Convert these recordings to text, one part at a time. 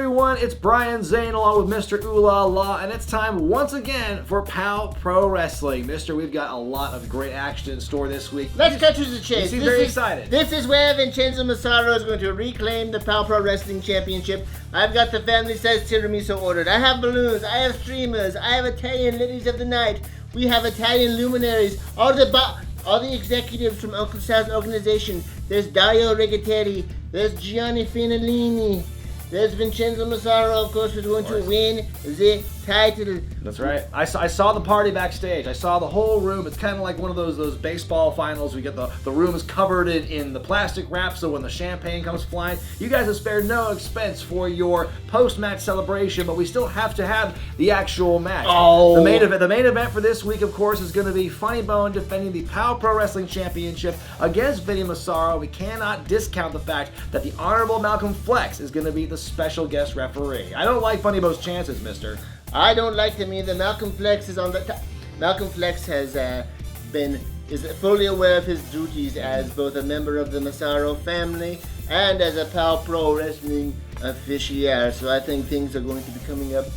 everyone? It's Brian Zane along with Mr. Ooh La La, and it's time once again for POW Pro Wrestling. Mister, we've got a lot of great action in store this week. Let's cut to the chase. You seem very excited. This is where Vinnie Massaro is going to reclaim the POW Pro Wrestling Championship. I've got the family size tiramisu ordered. I have balloons, I have streamers, I have Italian ladies of the night. We have Italian luminaries, all the executives from Uncle Sal's organization. There's Dario Rigateri, there's Gianni Finalini, there's Vincenzo Massaro, of course, who's going to win the title. That's right. I saw the party backstage. I saw the whole room. It's kind of like one of those baseball finals. We get the room is covered in the plastic wrap, so when the champagne comes flying, you guys have spared no expense for your post-match celebration, but we still have to have the actual match. Oh. The main event for this week, of course, is going to be Funny Bone defending the POW Pro Wrestling Championship against Vinnie Massaro. We cannot discount the fact that the Honorable Malcolm Phlex is going to be the special guest referee. I don't like Funny Bone's chances, mister. I don't like them either. Malcolm Phlex is on the top. Malcolm Phlex is fully aware of his duties as both a member of the Massaro family and as a POW Pro Wrestling official. So I think things are going to be coming up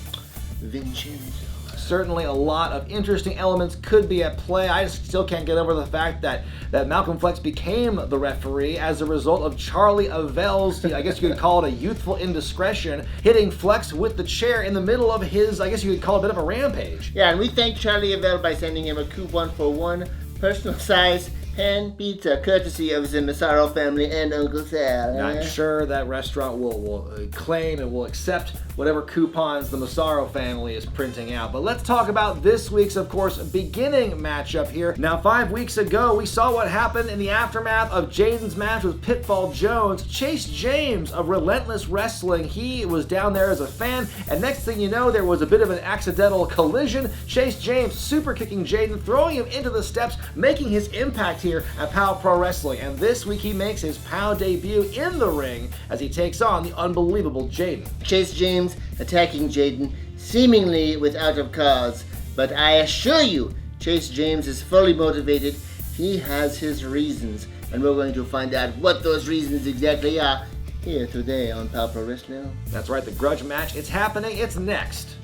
Vincenzo. Certainly a lot of interesting elements could be at play. I just still can't get over the fact that Malcolm Phlex became the referee as a result of Charlie Avell's, I guess you could call it a youthful indiscretion, hitting Phlex with the chair in the middle of his, I guess you could call it a bit of a rampage. Yeah, and we thank Charlie Avell by sending him a coupon for one personal size pan pizza, courtesy of the Massaro family and Uncle Sal. I'm sure that restaurant will claim and will accept whatever coupons the Massaro family is printing out. But let's talk about this week's, of course, beginning matchup here. Now, 5 weeks ago, we saw what happened in the aftermath of Jaiden's match with Pitfall Jones. Chase James of Relentless Wrestling, he was down there as a fan, and next thing you know, there was a bit of an accidental collision. Chase James super kicking Jaiden, throwing him into the steps, making his impact here at POW Pro Wrestling. And this week, he makes his POW debut in the ring as he takes on the unbelievable Jaiden. Chase James attacking Jaiden seemingly without a cause, but I assure you, Chase James is fully motivated. He has his reasons, and we're going to find out what those reasons exactly are here today on POW Pro Wrestling. That's right, the grudge match. It's happening. It's next.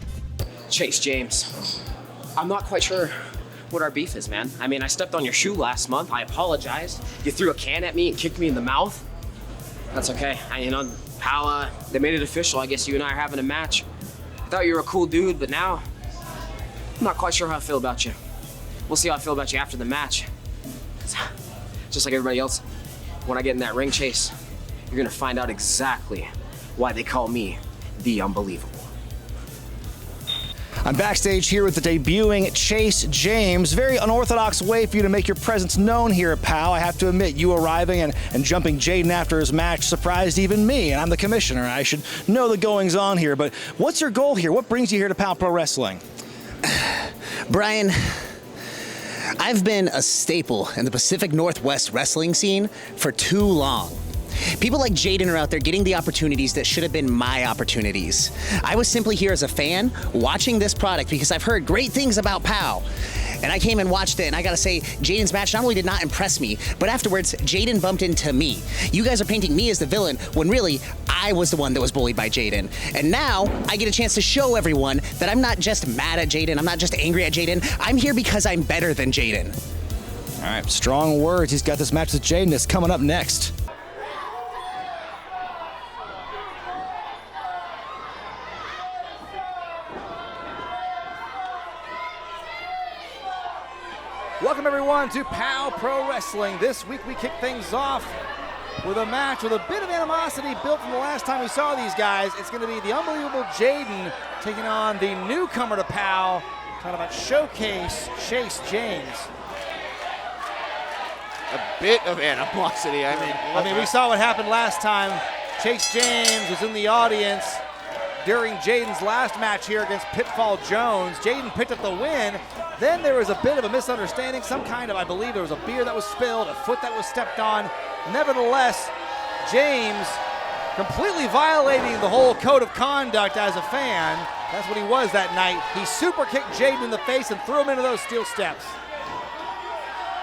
Chase James, I'm not quite sure what our beef is, man. I mean, I stepped on your shoe last month. I apologize. You threw a can at me and kicked me in the mouth. That's okay. POW, they made it official. I guess you and I are having a match. I thought you were a cool dude, but now I'm not quite sure how I feel about you. We'll see how I feel about you after the match. Just like everybody else, when I get in that ring, Chase, you're gonna find out exactly why they call me the Unbelievable. I'm backstage here with the debuting Chase James. Very unorthodox way for you to make your presence known here at POW. I have to admit, you arriving and jumping Jaiden after his match surprised even me, and I'm the commissioner. I should know the goings on here, but what's your goal here? What brings you here to POW Pro Wrestling? Brian, I've been a staple in the Pacific Northwest wrestling scene for too long. People like Jaiden are out there getting the opportunities that should have been my opportunities. I was simply here as a fan, watching this product because I've heard great things about POW. And I came and watched it, and I gotta say, Jaiden's match not only did not impress me, but afterwards, Jaiden bumped into me. You guys are painting me as the villain, when really, I was the one that was bullied by Jaiden. And now, I get a chance to show everyone that I'm not just mad at Jaiden, I'm not just angry at Jaiden, I'm here because I'm better than Jaiden. All right, strong words. He's got this match with Jaiden that's coming up next. Welcome everyone to POW Pro Wrestling. This week we kick things off with a match with a bit of animosity built from the last time we saw these guys. It's going to be the unbelievable Jaiden taking on the newcomer to POW. Talking about Showcase Chase James. A bit of animosity. I mean, we saw what happened last time. Chase James was in the audience during Jaiden's last match here against Pitfall Jones. Jaiden picked up the win. Then there was a bit of a misunderstanding, I believe there was a beer that was spilled, a foot that was stepped on. Nevertheless, James completely violating the whole code of conduct as a fan. That's what he was that night. He super kicked Jaiden in the face and threw him into those steel steps.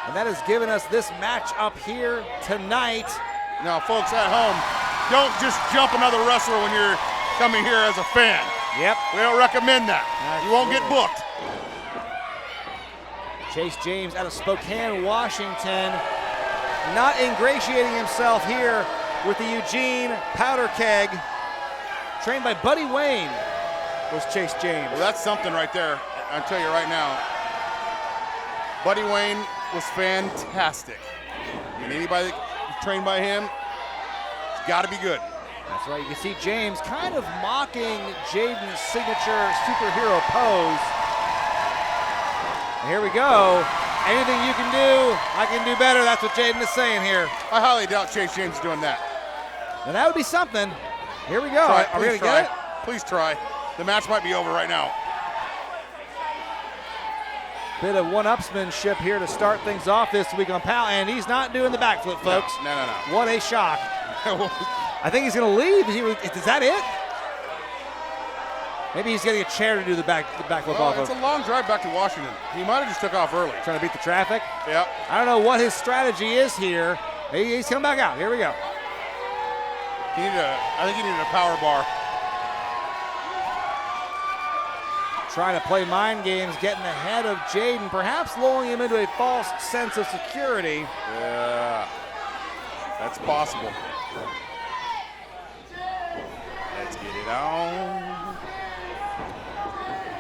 And that has given us this match up here tonight. Now, folks at home, don't just jump another wrestler when you're coming here as a fan. Yep. We don't recommend that. You won't get booked. Chase James out of Spokane, Washington, not ingratiating himself here with the Eugene powder keg. Trained by Buddy Wayne was Chase James. Well, that's something right there. I'll tell you right now. Buddy Wayne was fantastic. And anybody that's trained by him, it's got to be good. That's right. You can see James kind of mocking Jaiden's signature superhero pose. And here we go. Anything you can do, I can do better. That's what Jaiden is saying here. I highly doubt Chase James is doing that. Now that would be something. Here we go. Try, Are we going to get it? Please try. The match might be over right now. Bit of one-upsmanship here to start things off this week on POW, and he's not doing the backflip, folks. No. What a shock. I think he's going to leave. Is that it? Maybe he's getting a chair to do the backflip off of. It's a long drive back to Washington. He might have just took off early. Trying to beat the traffic? Yeah. I don't know what his strategy is here. He's coming back out. Here we go. I think he needed a power bar. Trying to play mind games, getting ahead of Jaiden, perhaps lulling him into a false sense of security. Yeah, that's possible. Let's get it on.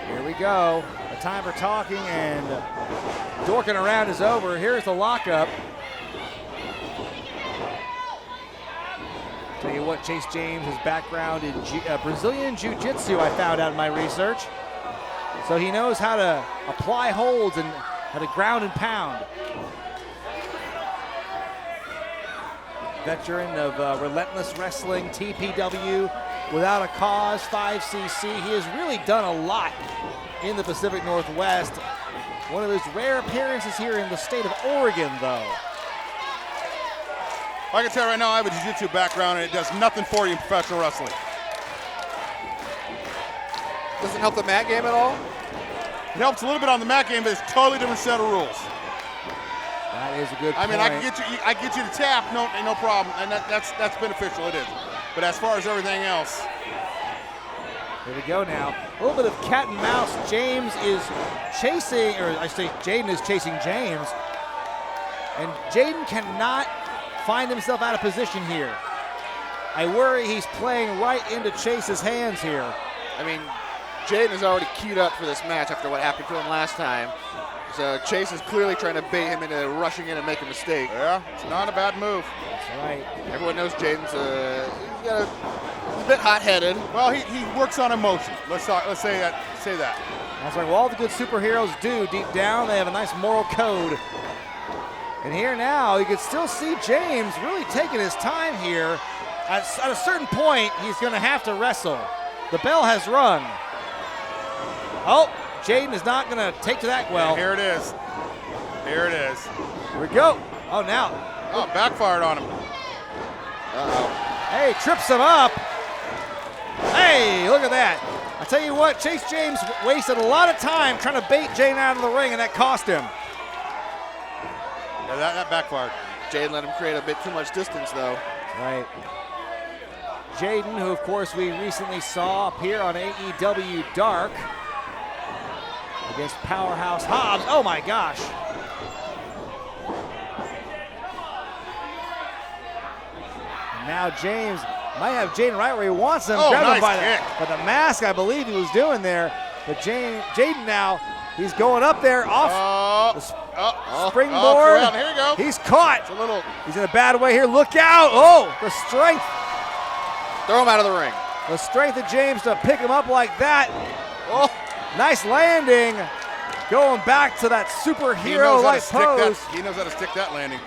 Here we go. The time for talking and dorking around is over. Here's the lockup. Tell you what, Chase James' background in Brazilian Jiu-Jitsu, I found out in my research. So he knows how to apply holds and how to ground and pound. Veteran of Relentless Wrestling, TPW, Without a Cause, 5cc. He has really done a lot in the Pacific Northwest. One of his rare appearances here in the state of Oregon, though. I can tell you right now, I have a jiu-jitsu background, and it does nothing for you in professional wrestling. Doesn't help the mat game at all? It helps a little bit on the mat game, but it's a totally different set of rules. That is a good point. I mean, I can get you to tap, no problem, and that's beneficial. It is. But as far as everything else, here we go now. A little bit of cat and mouse. James is chasing, or I say Jaiden is chasing James, and Jaiden cannot find himself out of position here. I worry he's playing right into Chase's hands here. I mean, Jaiden is already keyed up for this match after what happened to him last time. So Chase is clearly trying to bait him into rushing in and make a mistake. Yeah, it's not a bad move. That's right. Everyone knows Jaiden's he's a bit hot-headed. Well, he works on emotion. Let's say that. That's right. Well, all the good superheroes do deep down. They have a nice moral code. And here now, you can still see James really taking his time here. At a certain point, he's going to have to wrestle. The bell has rung. Oh, Jaiden is not going to take to that well. And here it is. Here it is. Here we go. Oh, now. Oh, backfired on him. Uh-oh. Hey, trips him up. Hey, look at that. I tell you what, Chase James wasted a lot of time trying to bait Jaiden out of the ring, and that cost him. Yeah, that backfired. Jaiden let him create a bit too much distance, though. Right. Jaiden, who of course we recently saw appear on AEW Dark against Powerhouse Hobbs. Oh my gosh. And now James might have Jaiden right where he wants him. Grab nice him by kick. the mask, I believe he was doing there. But Jaiden now, he's going up there off the springboard. Here you go. He's caught. It's a little. He's in a bad way here. Look out. Oh, the strength. Throw him out of the ring. The strength of James to pick him up like that. Oh, nice landing. Going back to that superhero-like pose. He knows how to stick that landing.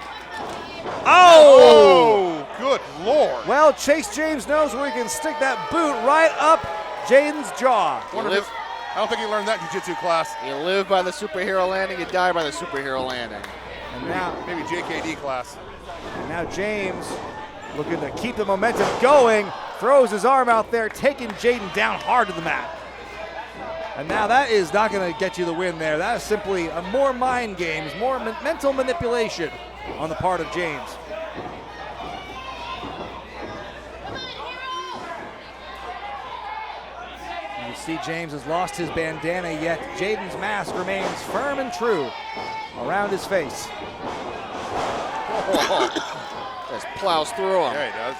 Oh! Good Lord. Well, Chase James knows where he can stick that boot right up Jaiden's jaw. I don't think he learned that in jiu-jitsu class. You live by the superhero landing, you die by the superhero landing. And now, maybe JKD class. And now James looking to keep the momentum going, throws his arm out there, taking Jaiden down hard to the mat. And now that is not going to get you the win there. That is simply more mind games, more mental manipulation on the part of James. see James has lost his bandana, yet Jaiden's mask remains firm and true around his face. Just plows through him. Yeah, he does.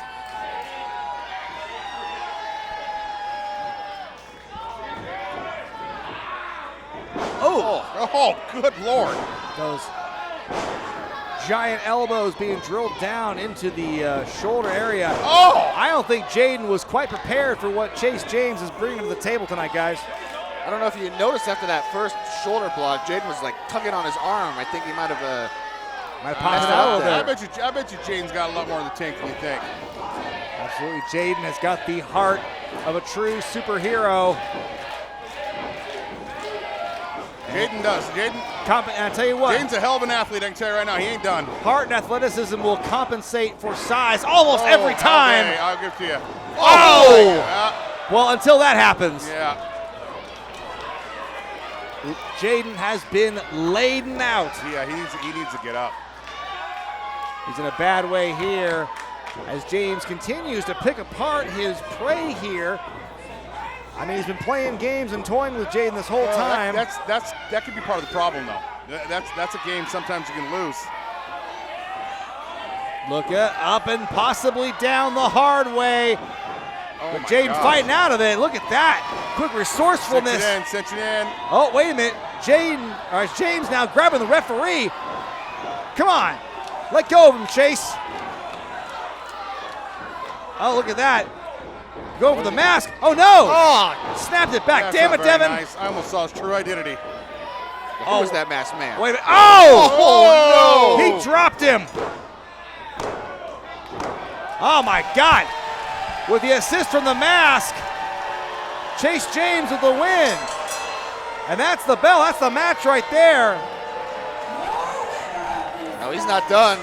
Oh, good Lord. Those giant elbows being drilled down into the shoulder area. Oh! I don't think Jaiden was quite prepared for what Chase James is bringing to the table tonight, guys. I don't know if you noticed after that first shoulder block, Jaiden was like tugging on his arm. I think he might have Popped it out a little bit. I bet you Jaiden's got a lot more in the tank than you think. Absolutely, Jaiden has got the heart of a true superhero. Jaiden does. Jaiden. And I tell you what, Jaiden's a hell of an athlete, I can tell you right now. He ain't done. heart and athleticism will compensate for size almost every time. Okay, I'll give it to you. Oh! Well, until that happens, Yeah. Jaiden has been laden out. Yeah, he needs to get up. He's in a bad way here as James continues to pick apart his prey here. I mean, he's been playing games and toying with Jaiden this whole time. That could be part of the problem, though. That's a game sometimes you can lose. Look at up and possibly down the hard way. Oh But my Jaiden gosh. fighting out of it. Look at that. Quick resourcefulness. Cinch it in. Oh, wait a minute. James now grabbing the referee. Come on. Let go of him, Chase. Oh, look at that. Go for the mask. Oh, no. Oh! Snapped it back. That's Damn not it, very Devin. Nice. I almost saw his true identity. Who was that masked man? Wait a minute. Oh! Oh, no. He dropped him. Oh, my God. With the assist from the mask, Chase James with the win. And that's the bell. That's the match right there. No, he's not done.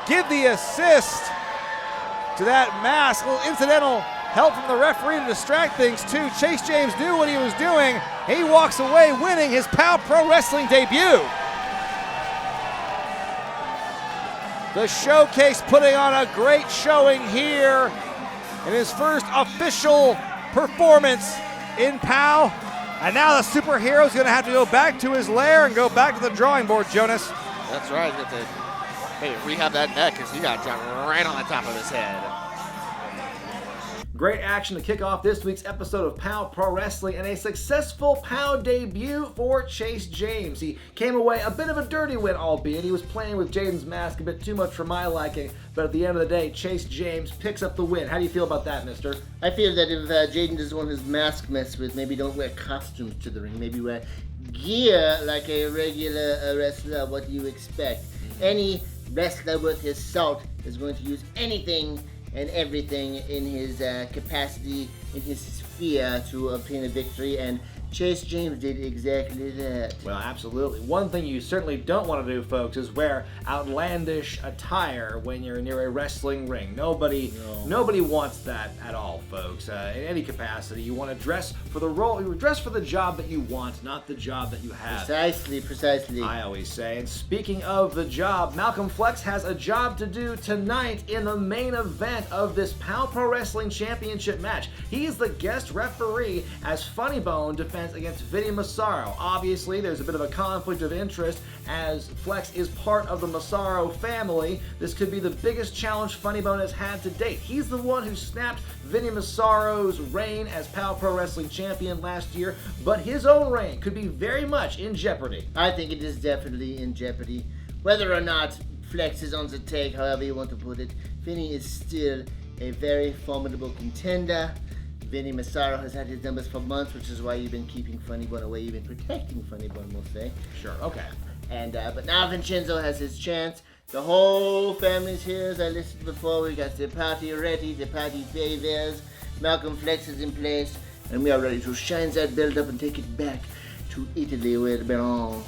Give the assist to that mask. A little incidental help from the referee to distract things too. Chase James knew what he was doing. He walks away winning his POW Pro Wrestling debut. The Showcase putting on a great showing here in his first official performance in POW. And now the superhero's gonna have to go back to his lair and go back to the drawing board, Jonas. That's right. You have to rehab that neck because he got dropped right on the top of his head. Great action to kick off this week's episode of POW Pro Wrestling and a successful POW debut for Chase James. He came away a bit of a dirty win, albeit he was playing with Jaiden's mask a bit too much for my liking, but at the end of the day, Chase James picks up the win. How do you feel about that, mister? I feel that if Jaiden doesn't want his mask messed with, maybe don't wear costumes to the ring. Maybe wear gear like a regular wrestler. What do you expect? Any wrestler worth his salt is going to use anything and everything in his capacity, in his sphere to obtain a victory, and Chase James did exactly that. Well, absolutely. One thing you certainly don't want to do, folks, is wear outlandish attire when you're near a wrestling ring. Nobody wants that at all, folks. In any capacity, you want to dress for the role, you dress for the job that you want, not the job that you have. Precisely. I always say. And speaking of the job, Malcolm Phlex has a job to do tonight in the main event of this POW Pro Wrestling Championship match. He is the guest referee as Funny Bone defends against Vinnie Massaro. Obviously, there's a bit of a conflict of interest as Phlex is part of the Massaro family. This could be the biggest challenge Funny Bone has had to date. He's the one who snapped Vinnie Massaro's reign as POW Pro Wrestling Champion last year, but his own reign could be very much in jeopardy. I think it is definitely in jeopardy. Whether or not Phlex is on the take, however you want to put it, Vinnie is still a very formidable contender. Vinnie Massaro has had his numbers for months, which is why you've been keeping Funny Bone away. You've been protecting Funny Bone, we'll say. Sure, okay. And but now Vincenzo has his chance. The whole family's here, as I listed before. We got the party ready, the party favors. Malcolm Phlex is in place, and we are ready to shine that belt up and take it back to Italy where it belongs.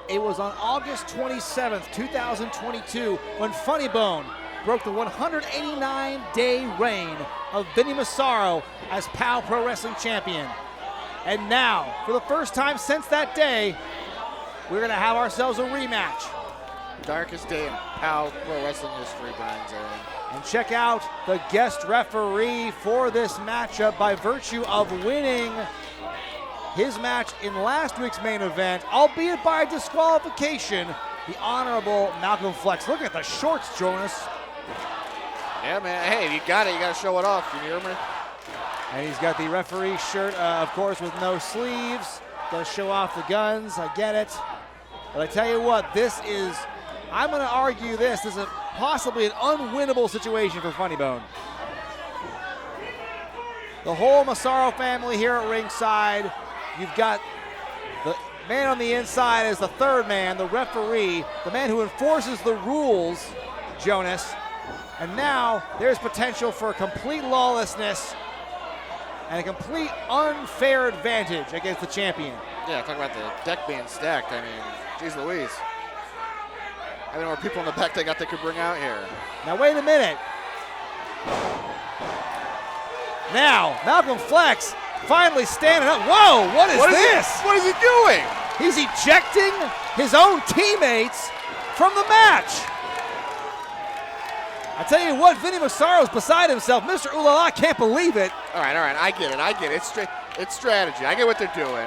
It was on August 27th, 2022, when Funny Bone broke the 189-day reign of Vinnie Massaro as POW Pro Wrestling Champion. And now, for the first time since that day, we're going to have ourselves a rematch. Darkest day in POW Pro Wrestling history, Brian Zane. And check out the guest referee for this matchup by virtue of winning his match in last week's main event, albeit by disqualification, the Honorable Malcolm Phlex. Look at the shorts, Jonas. Yeah, man. Hey, you got it. You got to show it off. Can you hear me? And he's got the referee shirt, of course, with no sleeves. Got to show off the guns. I get it. But I tell you what, I'm going to argue this is possibly an unwinnable situation for Funny Bone. The whole Massaro family here at ringside. You've got the man on the inside as the third man, the referee, the man who enforces the rules, Jonas. And now there's potential for complete lawlessness and a complete unfair advantage against the champion. Yeah, talk about the deck being stacked. I mean, geez Louise. I don't know more people in the back they could bring out here. Now wait a minute. Now, Malcolm Phlex finally standing up. Whoa, what is this? What is he doing? He's ejecting his own teammates from the match. I tell you what, Vinnie Massaro's beside himself. Mr. Ooh La La can't believe it. All right, I get it. It's strategy. I get what they're doing.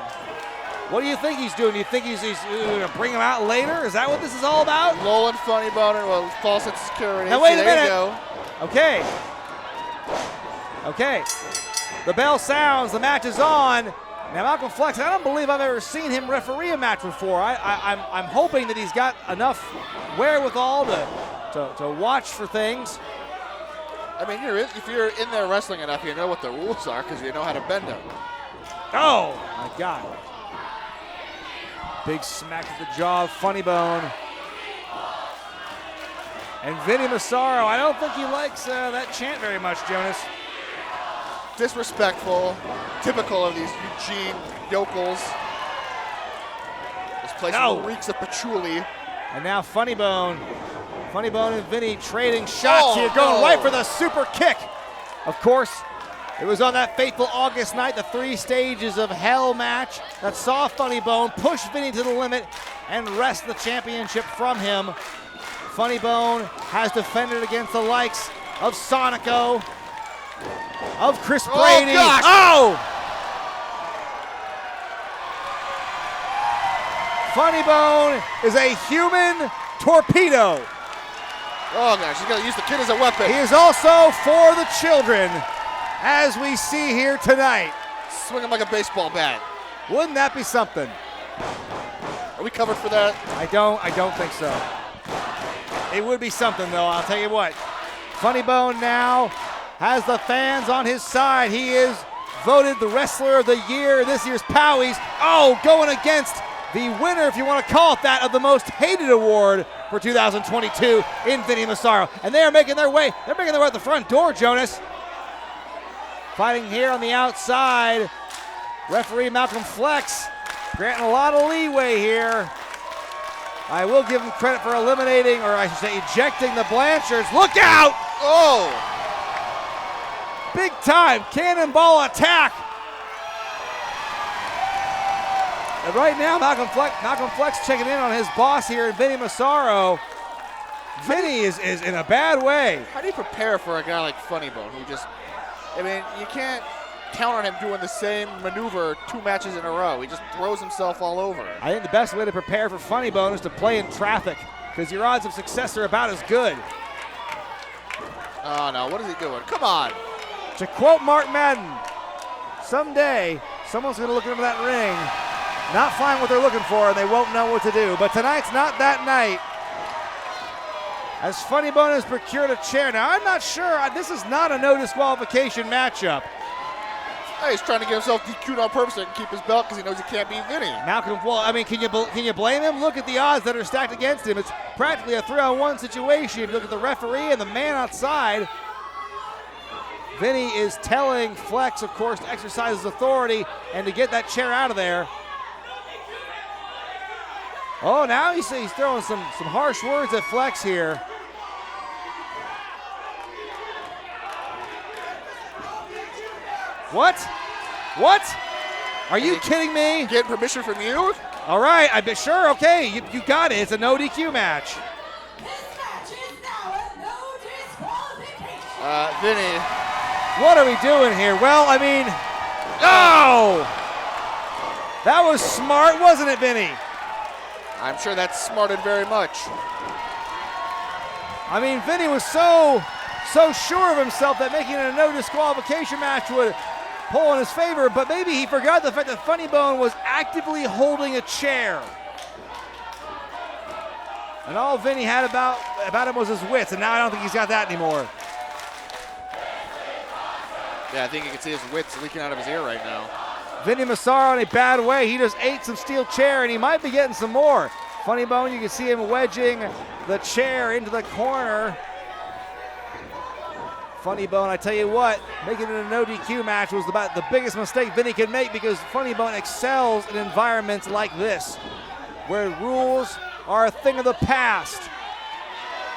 What do you think he's doing? Do you think he's going to bring him out later? Is that what this is all about? Lowland Funny Bone, well, false sense of security. Now wait a minute. You go. Okay. The bell sounds. The match is on. Now Malcolm Phlex, I don't believe I've ever seen him referee a match before. I'm hoping that he's got enough wherewithal to watch for things. I mean, if you're in there wrestling enough, you know what the rules are because you know how to bend them. Oh, my God. Big smack to the jaw of Funny Bone. And Vinnie Massaro, I don't think he likes that chant very much, Jonas. Disrespectful, typical of these Eugene yokels. This place reeks of patchouli. And now Funny Bone and Vinnie trading shots here, going right for the super kick. Of course, it was on that fateful August night, the 3 stages of hell match that saw Funny Bone push Vinnie to the limit and wrest the championship from him. Funny Bone has defended against the likes of Sonico, of Chris Brady. Funny Bone is a human torpedo. Oh gosh, he's gonna use the kid as a weapon. He is also for the children, as we see here tonight. Swing him like a baseball bat. Wouldn't that be something? Are we covered for that? I don't think so. It would be something though, I'll tell you what. Funny Bone now has the fans on his side. He is voted the Wrestler of the Year this year's POWs. Going against the winner, if you want to call it that, of the Most Hated Award for 2022 in Vinnie Massaro. And they are making their way. They're making their way out the front door, Jonas. Fighting here on the outside. Referee Malcolm Phlex granting a lot of leeway here. I will give him credit for eliminating, or I should say ejecting the Blanchards. Look out! Big time cannonball attack. And right now, Malcolm Phlex checking in on his boss here, Vinnie Massaro. Vinnie is in a bad way. How do you prepare for a guy like Funny Bone who just, I mean, you can't count on him doing the same maneuver 2 matches in a row. He just throws himself all over. I think the best way to prepare for Funny Bone is to play in traffic, because your odds of success are about as good. Oh no, what is he doing? Come on. To quote Mark Madden, someday someone's going to look into that ring, not find what they're looking for, and they won't know what to do. But tonight's not that night. As Funny Bone has procured a chair. Now, I'm not sure. This is not a no disqualification matchup. Hey, he's trying to get himself DQ'd on purpose so he can keep his belt because he knows he can't beat Vinnie. Malcolm, well, I mean, can you blame him? Look at the odds that are stacked against him. It's practically a 3-on-1 situation. If you look at the referee and the man outside. Vinnie is telling Phlex, of course, to exercise his authority and to get that chair out of there. Oh, now he's throwing some harsh words at Phlex here. What? What? Are you kidding me? Getting permission from you? All right, I bet sure. Okay, you got it. It's a no DQ match. Vinny. What are we doing here? Well, I mean, oh! That was smart, wasn't it, Vinny? I'm sure that smarted very much. I mean, Vinny was so sure of himself that making it a no disqualification match would pull in his favor, but maybe he forgot the fact that Funny Bone was actively holding a chair. And all Vinny had about him was his wits, and now I don't think he's got that anymore. Yeah, I think you can see his wits leaking out of his ear right now. Vinnie Massaro in a bad way. He just ate some steel chair, and he might be getting some more. Funny Bone, you can see him wedging the chair into the corner. Funny Bone, I tell you what, making it a no DQ match was about the biggest mistake Vinny could make, because Funny Bone excels in environments like this, where rules are a thing of the past.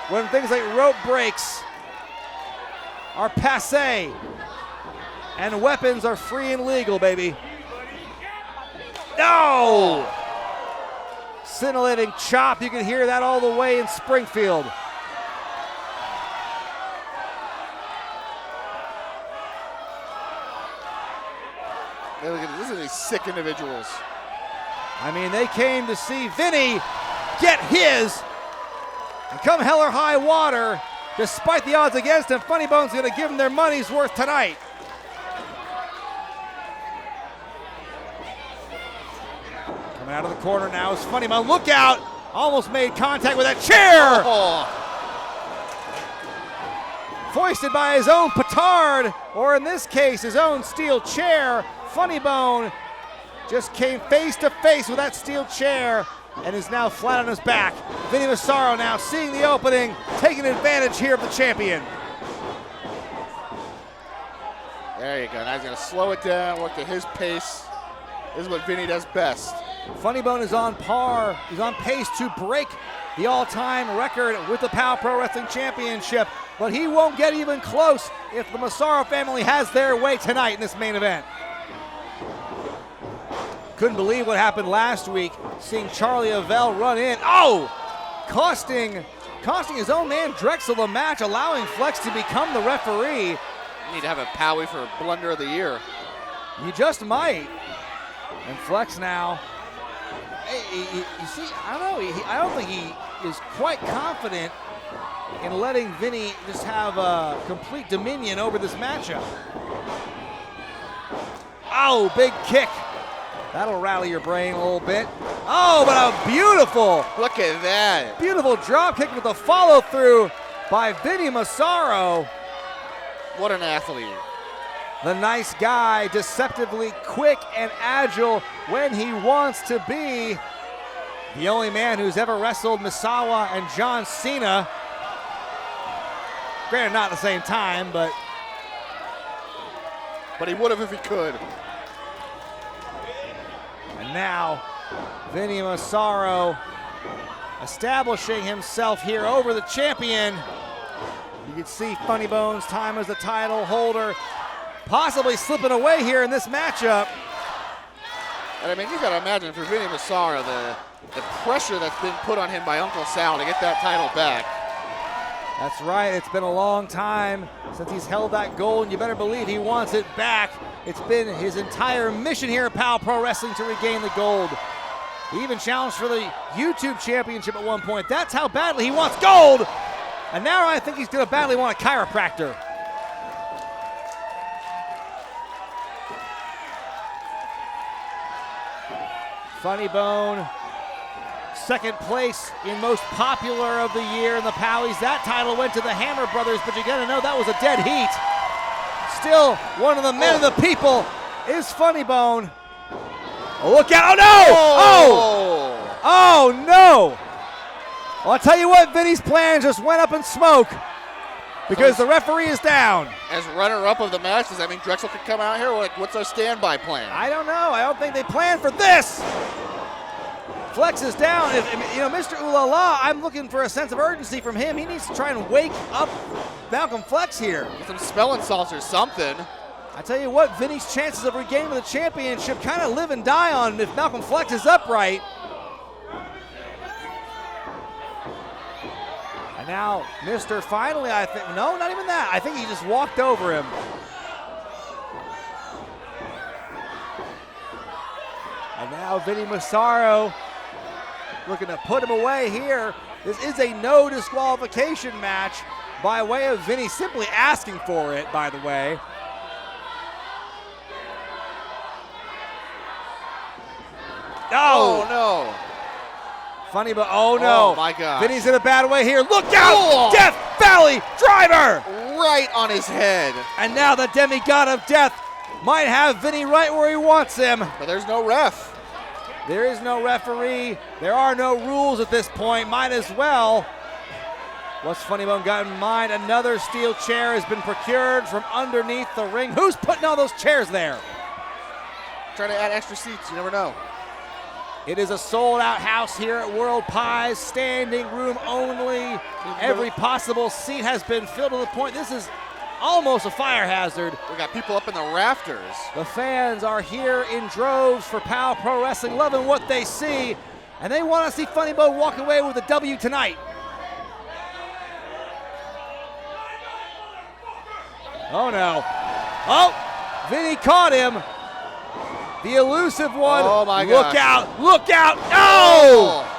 When things like rope breaks are passé, and weapons are free and legal, baby. No! Scintillating chop, you can hear that all the way in Springfield. Hey, look at this. This is these sick individuals. I mean, they came to see Vinny get his, and come hell or high water, despite the odds against him, Funny Bone's gonna give them their money's worth tonight. Coming out of the corner now is Funny Bone. Look out! Almost made contact with that chair! Oh. Foisted by his own petard, or in this case, his own steel chair. Funny Bone just came face to face with that steel chair and is now flat on his back. Vinnie Massaro now seeing the opening, taking advantage here of the champion. There you go. Now he's going to slow it down, work at his pace. This is what Vinny does best. Funny Bone is on par. He's on pace to break the all-time record with the POW Pro Wrestling Championship, but he won't get even close if the Massaro family has their way tonight in this main event. Couldn't believe what happened last week, seeing Charlie Avell run in. Oh! Costing his own man Drexel the match, allowing Phlex to become the referee. You need to have a Powie for Blunder of the Year. You just might. And Phlex now, you see, I don't know, I don't think he is quite confident in letting Vinny just have complete dominion over this matchup. Oh, big kick. That'll rally your brain a little bit. Oh, but a beautiful. Look at that. Beautiful drop kick with a follow through by Vinnie Massaro. What an athlete. The nice guy, deceptively quick and agile when he wants to be. The only man who's ever wrestled Misawa and John Cena. Granted, not at the same time, but he would have if he could. And now, Vinnie Massaro establishing himself here over the champion. You can see Funny Bone's time as the title holder possibly slipping away here in this matchup. And I mean, you gotta imagine for Vinnie Massaro, the pressure that's been put on him by Uncle Sal to get that title back. That's right, it's been a long time since he's held that gold, and you better believe he wants it back. It's been his entire mission here at POW Pro Wrestling to regain the gold. He even challenged for the YouTube championship at one point. That's how badly he wants gold. And now I think he's gonna badly want a chiropractor. Funny Bone, second place in most popular of the year in the Powies. That title went to the Hammer Brothers, but you gotta know that was a dead heat. Still, one of the men of the people is Funny Bone. Oh, look out, oh no! Oh no! Well, I'll tell you what, Vinny's plans just went up in smoke because the referee is down. As runner-up of the match, does that mean Drexel could come out here? What's our standby plan? I don't know. I don't think they planned for this. Phlex is down. Mr. Ooh La La, I'm looking for a sense of urgency from him. He needs to try and wake up Malcolm Phlex here. Get some spelling salts or something. I tell you what, Vinny's chances of regaining the championship kind of live and die on if Malcolm Phlex is upright. And now, Mr. Finally, I think, no, not even that. I think he just walked over him. And now Vinnie Massaro looking to put him away here. This is a no disqualification match by way of Vinnie simply asking for it, by the way. Oh no. Funny, but oh no. Oh my God. Vinny's in a bad way here. Look out! Oh. Death Valley Driver! Right on his head. And now the Demigod of Death might have Vinny right where he wants him. But there's no ref. There is no referee. There are no rules at this point. Might as well. What's Funny Bone got in mind? Another steel chair has been procured from underneath the ring. Who's putting all those chairs there? Trying to add extra seats, you never know. It is a sold-out house here at World Pies, standing room only. Every possible seat has been filled to the point this is almost a fire hazard. We got people up in the rafters. The fans are here in droves for POW Pro Wrestling, loving what they see, and they want to see Funny Bone walk away with a W tonight. Oh no. Oh, Vinny caught him. The elusive one. Oh my Look gosh. out, look out. Oh!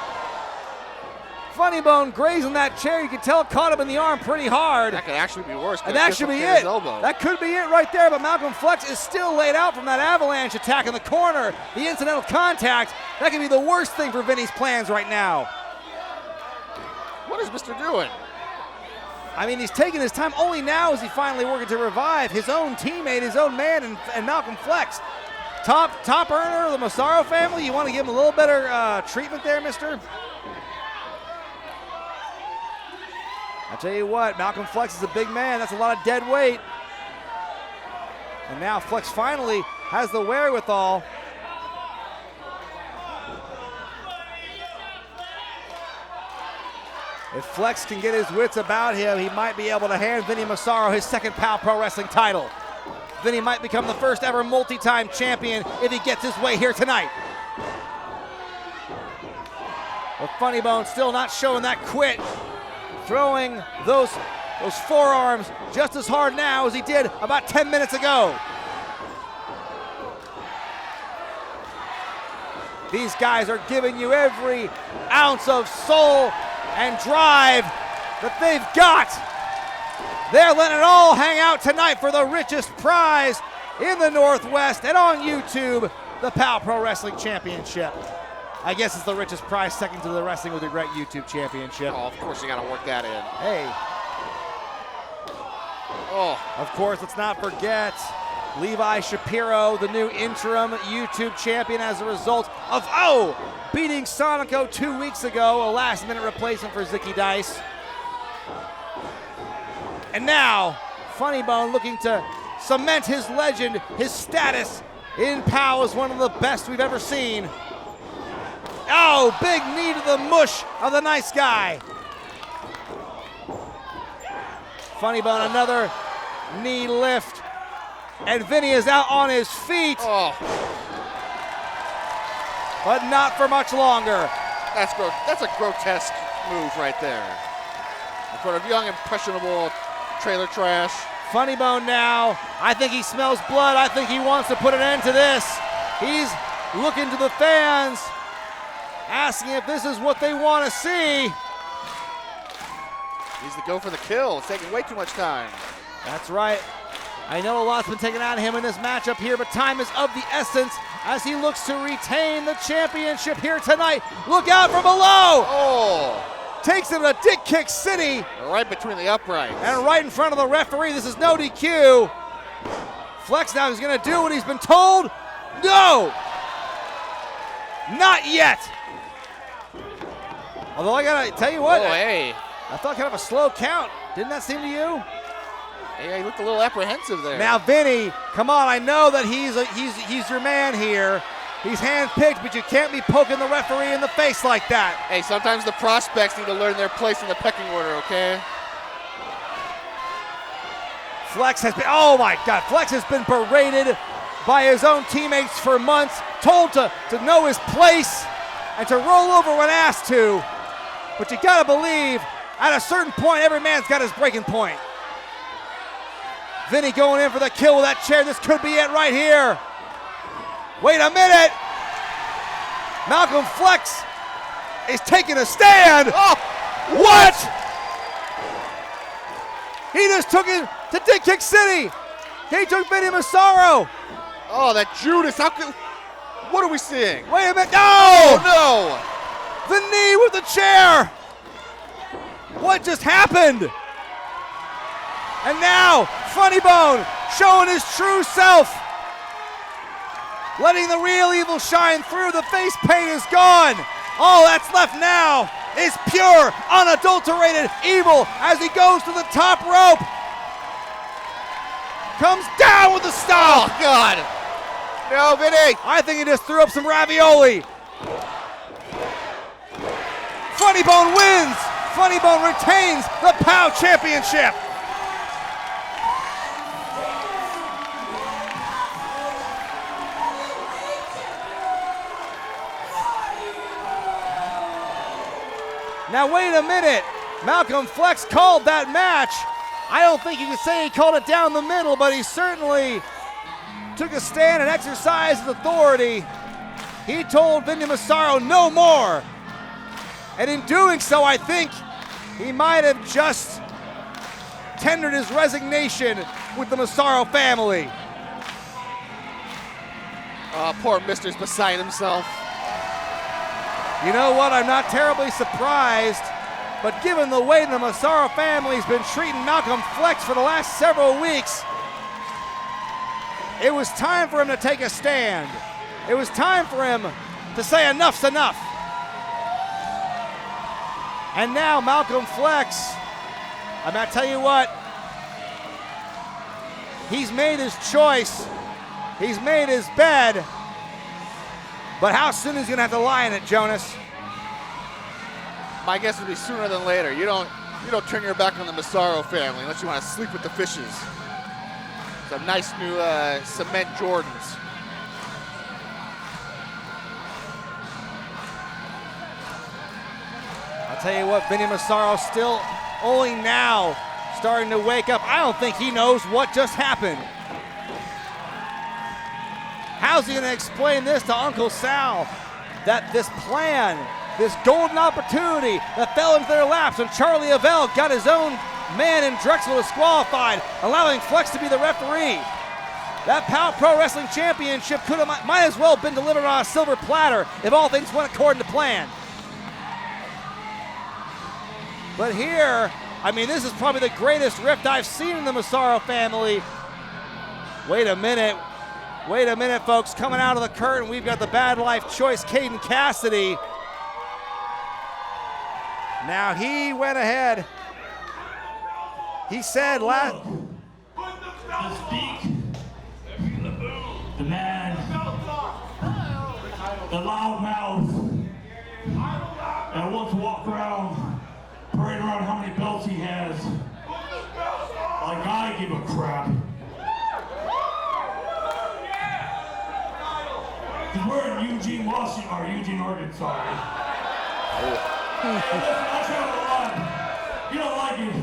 Funny Bone grazing that chair. You can tell it caught him in the arm pretty hard. That could actually be worse. And that should be it. That could be it right there, but Malcolm Phlex is still laid out from that avalanche attack in the corner. The incidental contact, that could be the worst thing for Vinny's plans right now. What is Mr. doing? I mean, he's taking his time. Only now is he finally working to revive his own teammate, his own man, and Malcolm Phlex. Top earner of the Massaro family. You want to give him a little better treatment there, mister? I tell you what, Malcolm Phlex is a big man. That's a lot of dead weight. And now Phlex finally has the wherewithal. If Phlex can get his wits about him, he might be able to hand Vinnie Massaro his second POW Pro Wrestling title. Vinny might become the first ever multi-time champion if he gets his way here tonight. But Funny Bone still not showing that quit. Throwing those forearms just as hard now as he did about 10 minutes ago. These guys are giving you every ounce of soul and drive that they've got. They're letting it all hang out tonight for the richest prize in the Northwest and on YouTube, the POW Pro Wrestling Championship. I guess it's the richest prize, second to the Wrestling with Regret YouTube Championship. Oh, of course you got to work that in. Hey. Oh. Of course, let's not forget Levi Shapiro, the new interim YouTube champion as a result of, beating Sonico 2 weeks ago, a last-minute replacement for Zicky Dice. And now, Funny Bone looking to cement his legend, his status in POW as one of the best we've ever seen. Oh, big knee to the mush of the nice guy. Funny Bone, another knee lift. And Vinny is out on his feet. Oh. But not for much longer. That's a grotesque move right there. In front of young, impressionable trailer trash. Funny Bone now. I think he smells blood. I think he wants to put an end to this. He's looking to the fans, asking if this is what they want to see. Needs to go for the kill. It's taking way too much time. That's right. I know a lot's been taken out of him in this matchup here, but time is of the essence as he looks to retain the championship here tonight. Look out from below. Oh. Takes him to Dick Kick City. Right between the uprights. And right in front of the referee. This is no DQ. Phlex now is going to do what he's been told. No. Not yet. Although I got to tell you what. Oh, hey. I thought kind of a slow count. Didn't that seem to you? Yeah, he looked a little apprehensive there. Now, Vinny, come on. I know that he's your man here, He's handpicked, but you can't be poking the referee in the face like that. Hey, sometimes the prospects need to learn their place in the pecking order, okay? Phlex has been, oh my God, Phlex has been berated by his own teammates for months, told to know his place and to roll over when asked to. But you gotta believe, at a certain point, every man's got his breaking point. Vinnie going in for the kill with that chair. This could be it right here. Wait a minute. Malcolm Phlex is taking a stand. Oh, what? He just took it to Dick Kick City. He took Vinnie Massaro. Oh, that Judas. What are we seeing? Wait a minute. No! Oh, no! The knee with the chair. What just happened? And now, Funny Bone showing his true self. Letting the real evil shine through. The face paint is gone. All that's left now is pure, unadulterated evil as he goes to the top rope. Comes down with the stomp. Oh, God. No, Vinnie. I think he just threw up some ravioli. Funny Bone wins. Funny Bone retains the POW championship. Now wait a minute, Malcolm Phlex called that match. I don't think you can say he called it down the middle, but he certainly took a stand and exercised his authority. He told Vinnie Massaro no more. And in doing so, I think he might have just tendered his resignation with the Massaro family. Oh, poor Mister's beside himself. You know what, I'm not terribly surprised, but given the way the Massaro family's been treating Malcolm Phlex for the last several weeks, it was time for him to take a stand. It was time for him to say enough's enough. And now Malcolm Phlex, I'm gonna tell you what, he's made his choice, he's made his bed, but how soon is he gonna have to lie in it, Jonas? My guess would be sooner than later. You don't turn your back on the Massaro family unless you want to sleep with the fishes. Some nice new cement Jordans. I'll tell you what, Vinnie Massaro still only now starting to wake up. I don't think he knows what just happened. How's he gonna explain this to Uncle Sal? That this plan, this golden opportunity that fell into their laps when Charlie Avell got his own man in Drexel disqualified, allowing Phlex to be the referee. That POW Pro Wrestling Championship might as well have been delivered on a silver platter if all things went according to plan. But here, I mean, this is probably the greatest rift I've seen in the Massaro family. Wait a minute, folks. Coming out of the curtain, we've got the Bad Life Choice, Jaiden Cassidy. Now he went ahead. He said last. The speak, the man, the loud mouth that wants to walk around, parade around how many belts he has. Like I give a crap. Because we're in Eugene, Washington, or Eugene, Oregon, sorry. Listen, I travel a lot. You don't like it.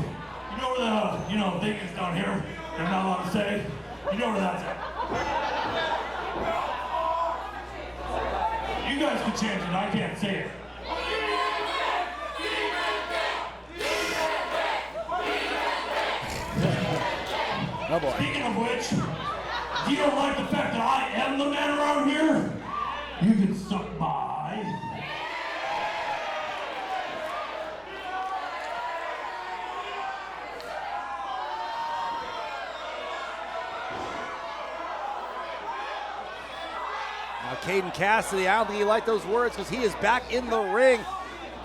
You know where the, thing is down here. I'm not allowed to say. You know where that's at. You guys can change it. I can't say it. Oh boy. Speaking of which, if you don't like the fact that I am the man around here, you can suck my. Now Jaiden Cassidy, I don't think he liked those words because he is back in the ring.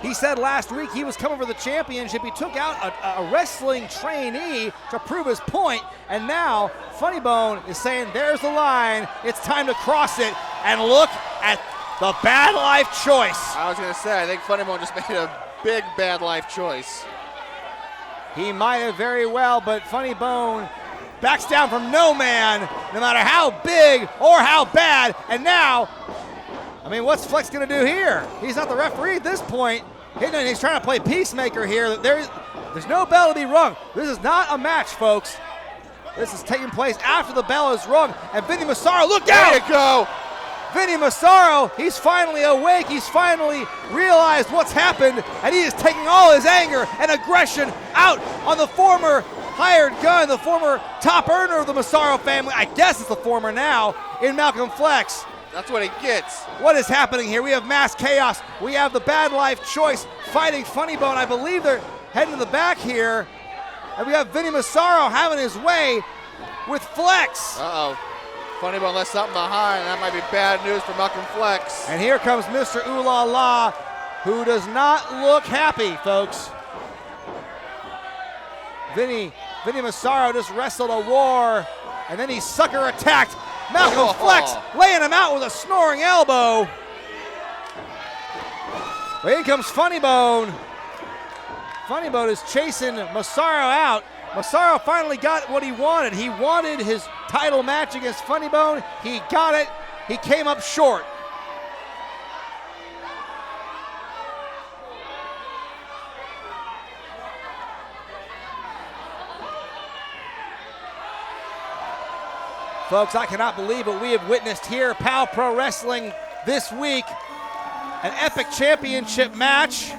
He said last week he was coming for the championship. He took out a wrestling trainee to prove his point, and now Funny Bone is saying there's the line. It's time to cross it. And look at the bad life choice. I was going to say, I think Funny Bone just made a big bad life choice. He might have very well, but Funny Bone backs down from no man, no matter how big or how bad. And now, I mean, what's Phlex going to do here? He's not the referee at this point. He's trying to play peacemaker here. There's no bell to be rung. This is not a match, folks. This is taking place after the bell is rung. And Vinnie Massaro, look out! There you go! Vinnie Massaro, he's finally awake. He's finally realized what's happened, and he is taking all his anger and aggression out on the former hired gun, the former top earner of the Massaro family. I guess it's the former now, in Malcolm Phlex. That's what he gets. What is happening here? We have mass chaos. We have the bad life choice fighting Funny Bone. I believe they're heading to the back here. And we have Vinnie Massaro having his way with Phlex. Uh-oh. Funny Bone left something behind. That might be bad news for Malcolm Phlex. And here comes Mr. Ooh La La, who does not look happy, folks. Vinnie Massaro just wrestled a war, and then he sucker attacked Malcolm Phlex, laying him out with a snoring elbow. But here comes Funny Bone. Funny Bone is chasing Massaro out. Massaro finally got what he wanted. He wanted his title match against Funny Bone. He got it. He came up short. Folks, I cannot believe what we have witnessed here. POW Pro Wrestling this week. An epic championship match.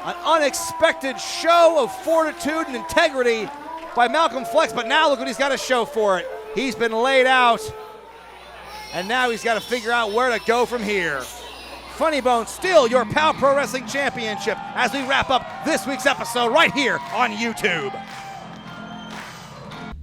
An unexpected show of fortitude and integrity by Malcolm Phlex, but now look what he's got to show for it. He's been laid out, and now he's got to figure out where to go from here. Funny Bone, still your POW Pro Wrestling Championship as we wrap up this week's episode right here on YouTube.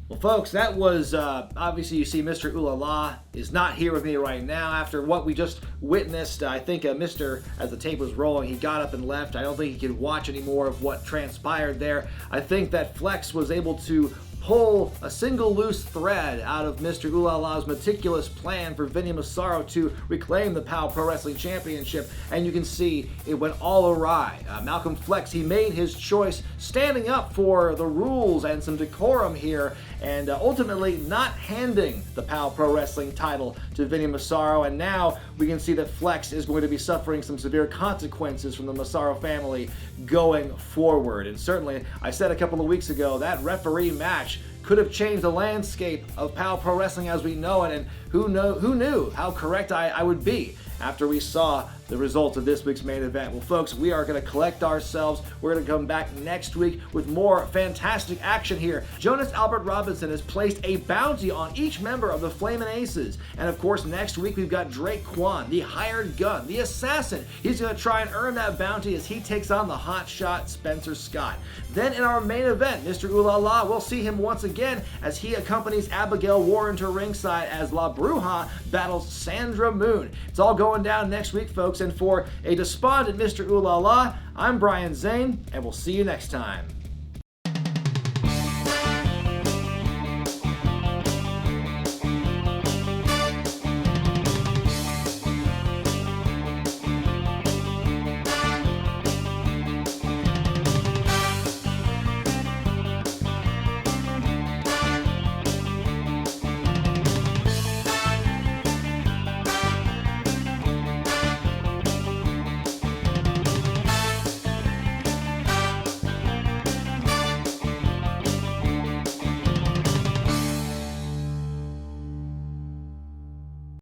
Well, folks, that was, obviously you see Mr. Ooh La La is not here with me right now. After what we just witnessed, I think Mr., as the tape was rolling, he got up and left. I don't think he could watch any more of what transpired there. I think that Phlex was able to pull a single loose thread out of Mr. Ooh La La's meticulous plan for Vinnie Massaro to reclaim the POW Pro Wrestling Championship, and you can see it went all awry. Malcolm Phlex, he made his choice, standing up for the rules and some decorum here, and ultimately not handing the POW Pro Wrestling title to Vinnie Massaro, and now we can see that Phlex is going to be suffering some severe consequences from the Massaro family going forward. And certainly, I said a couple of weeks ago, that referee match could have changed the landscape of POW Pro Wrestling as we know it, and who knew how correct I would be after we saw the results of this week's main event. Well, folks, we are going to collect ourselves. We're going to come back next week with more fantastic action here. Jonas Albert Robinson has placed a bounty on each member of the Flamin' Aces. And of course, next week we've got Drake Kwan, the hired gun, the assassin. He's going to try and earn that bounty as he takes on the hotshot Spencer Scott. Then in our main event, Mr. Ooh La La, we'll see him once again as he accompanies Abigail Warren to ringside as La Bruja battles Sandra Moon. It's all going down next week, folks. And for a despondent Mr. Ooh La La, I'm Brian Zane, and we'll see you next time.